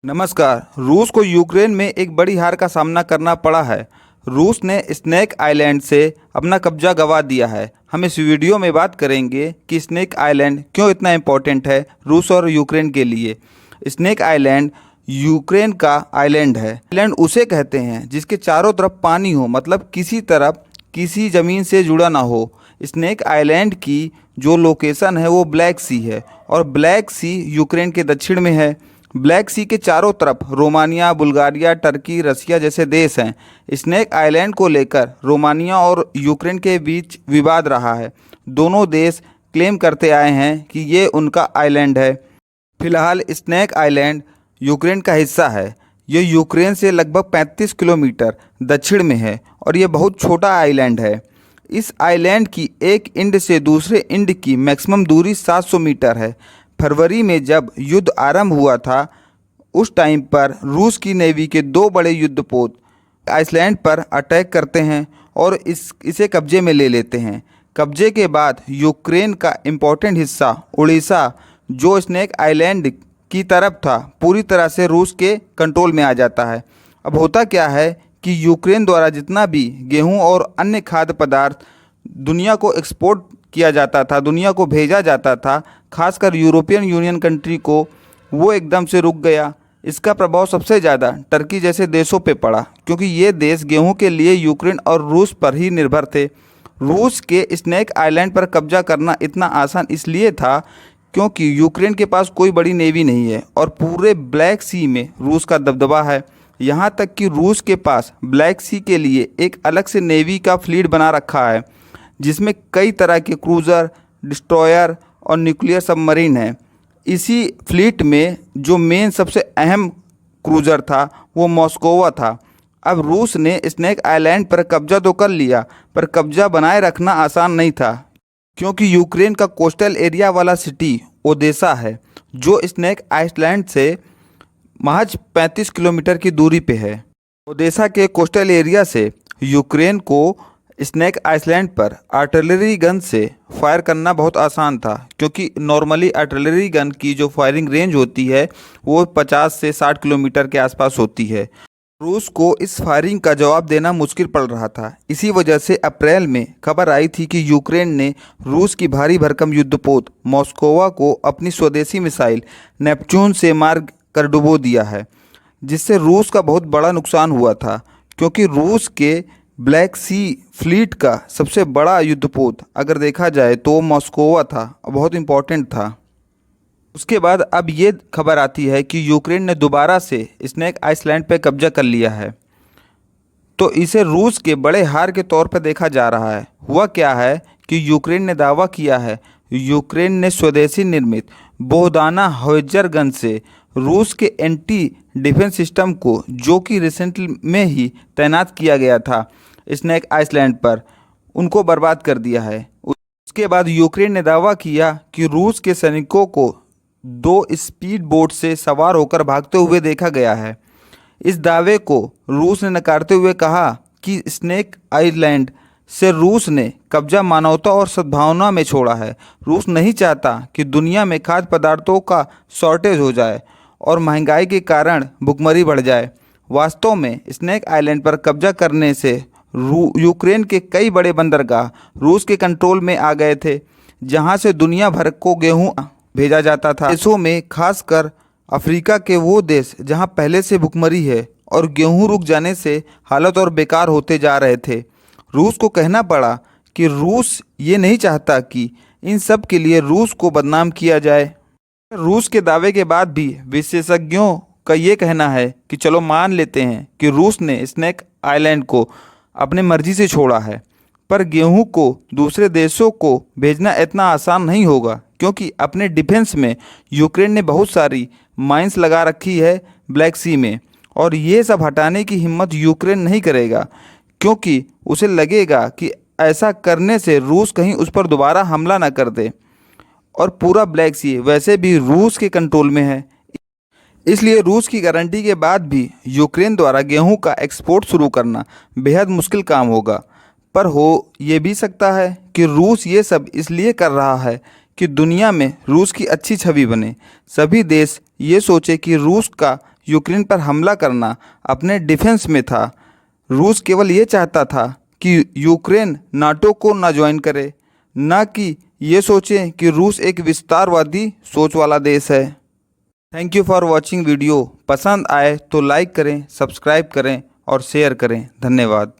नमस्कार। रूस को यूक्रेन में एक बड़ी हार का सामना करना पड़ा है। रूस ने स्नेक आइलैंड से अपना कब्जा गंवा दिया है। हम इस वीडियो में बात करेंगे कि स्नेक आइलैंड क्यों इतना इम्पोर्टेंट है रूस और यूक्रेन के लिए। स्नेक आइलैंड यूक्रेन का आइलैंड है। आइलैंड उसे कहते हैं जिसके चारों तरफ पानी हो, मतलब किसी तरफ किसी ज़मीन से जुड़ा ना हो। स्नेक आइलैंड की जो लोकेशन है वो ब्लैक सी है और ब्लैक सी यूक्रेन के दक्षिण में है। ब्लैक सी के चारों तरफ रोमानिया, बुल्गारिया, टर्की, रसिया जैसे देश हैं। स्नेक आइलैंड को लेकर रोमानिया और यूक्रेन के बीच विवाद रहा है। दोनों देश क्लेम करते आए हैं कि ये उनका आइलैंड है। फिलहाल स्नेक आइलैंड यूक्रेन का हिस्सा है। ये यूक्रेन से लगभग 35 किलोमीटर दक्षिण में है और ये बहुत छोटा आइलैंड है। इस आइलैंड की एक इंड से दूसरे इंड की मैक्सिमम दूरी 700 मीटर है। फरवरी में जब युद्ध आरंभ हुआ था, उस टाइम पर रूस की नेवी के दो बड़े युद्धपोत आइसलैंड पर अटैक करते हैं और इसे कब्जे में ले लेते हैं। कब्जे के बाद यूक्रेन का इम्पोर्टेंट हिस्सा उड़ीसा, जो स्नेक आइलैंड की तरफ था, पूरी तरह से रूस के कंट्रोल में आ जाता है। अब होता क्या है कि यूक्रेन द्वारा जितना भी गेहूं और अन्य खाद्य पदार्थ दुनिया को एक्सपोर्ट किया जाता था, दुनिया को भेजा जाता था, खासकर यूरोपियन यूनियन कंट्री को, वो एकदम से रुक गया। इसका प्रभाव सबसे ज़्यादा टर्की जैसे देशों पे पड़ा, क्योंकि ये देश गेहूं के लिए यूक्रेन और रूस पर ही निर्भर थे। रूस के स्नेक आइलैंड पर कब्जा करना इतना आसान इसलिए था क्योंकि यूक्रेन के पास कोई बड़ी नेवी नहीं है और पूरे ब्लैक सी में रूस का दबदबा है। यहाँ तक कि रूस के पास ब्लैक सी के लिए एक अलग से नेवी का फ्लीट बना रखा है, जिसमें कई तरह के क्रूज़र, डिस्ट्रॉयर और न्यूक्लियर सबमरीन हैं। इसी फ्लीट में जो मेन सबसे अहम क्रूज़र था वो मॉस्कोवा था। अब रूस ने स्नेक आइलैंड पर कब्जा तो कर लिया, पर कब्जा बनाए रखना आसान नहीं था, क्योंकि यूक्रेन का कोस्टल एरिया वाला सिटी ओदेसा है, जो स्नेक आइलैंड से महज 35 किलोमीटर की दूरी पे है। ओदेसा के कोस्टल एरिया से यूक्रेन को स्नेक आइलैंड पर आर्टिलरी गन से फायर करना बहुत आसान था, क्योंकि नॉर्मली आर्टिलरी गन की जो फायरिंग रेंज होती है वो 50 से 60 किलोमीटर के आसपास होती है। रूस को इस फायरिंग का जवाब देना मुश्किल पड़ रहा था। इसी वजह से अप्रैल में खबर आई थी कि यूक्रेन ने रूस की भारी भरकम युद्धपोत मॉस्कोवा को अपनी स्वदेशी मिसाइल नेपच्यून से मार कर डुबो दिया है, जिससे रूस का बहुत बड़ा नुकसान हुआ था, क्योंकि रूस के ब्लैक सी फ्लीट का सबसे बड़ा युद्धपोत अगर देखा जाए तो मॉस्कोवा था, बहुत इम्पोर्टेंट था। उसके बाद अब ये खबर आती है कि यूक्रेन ने दोबारा से स्नेक आइलैंड पर कब्जा कर लिया है, तो इसे रूस के बड़े हार के तौर पर देखा जा रहा है। हुआ क्या है कि यूक्रेन ने दावा किया है, यूक्रेन ने स्वदेशी निर्मित बोहदाना हौवित्जर गन से रूस के एंटी डिफेंस सिस्टम को, जो कि रिसेंट में ही तैनात किया गया था स्नेक आइलैंड पर, उनको बर्बाद कर दिया है। उसके बाद यूक्रेन ने दावा किया कि रूस के सैनिकों को 2 स्पीड बोट से सवार होकर भागते हुए देखा गया है। इस दावे को रूस ने नकारते हुए कहा कि स्नेक आइलैंड से रूस ने कब्जा मानवता और सद्भावना में छोड़ा है। रूस नहीं चाहता कि दुनिया में खाद्य पदार्थों का शॉर्टेज हो जाए और महंगाई के कारण भुखमरी बढ़ जाए। वास्तव में स्नेक आइलैंड पर कब्जा करने से यूक्रेन के कई बड़े बंदरगाह रूस के कंट्रोल में आ गए थे, जहां से दुनिया भर को गेहूं भेजा जाता था। देशों में खासकर अफ्रीका के वो देश जहां पहले से भुखमरी है और गेहूं रुक जाने से हालत और बेकार होते जा रहे थे। रूस को कहना पड़ा कि रूस ये नहीं चाहता कि इन सब के लिए रूस को बदनाम किया जाए। रूस के दावे के बाद भी विशेषज्ञों का ये कहना है कि चलो मान लेते हैं कि रूस ने स्नेक आइलैंड को अपने मर्जी से छोड़ा है, पर गेहूं को दूसरे देशों को भेजना इतना आसान नहीं होगा, क्योंकि अपने डिफेंस में यूक्रेन ने बहुत सारी माइंस लगा रखी है ब्लैक सी में, और ये सब हटाने की हिम्मत यूक्रेन नहीं करेगा, क्योंकि उसे लगेगा कि ऐसा करने से रूस कहीं उस पर दोबारा हमला ना कर दे। और पूरा ब्लैक सी वैसे भी रूस के कंट्रोल में है, इसलिए रूस की गारंटी के बाद भी यूक्रेन द्वारा गेहूं का एक्सपोर्ट शुरू करना बेहद मुश्किल काम होगा। पर हो ये भी सकता है कि रूस ये सब इसलिए कर रहा है कि दुनिया में रूस की अच्छी छवि बने। सभी देश ये सोचे कि रूस का यूक्रेन पर हमला करना अपने डिफेंस में था। रूस केवल ये चाहता था कि यूक्रेन नाटो को ना ज्वाइन करे, ना कि ये सोचें कि रूस एक विस्तारवादी सोच वाला देश है। Thank you for watching video. पसंद आए तो लाइक करें, सब्सक्राइब करें और शेयर करें। धन्यवाद।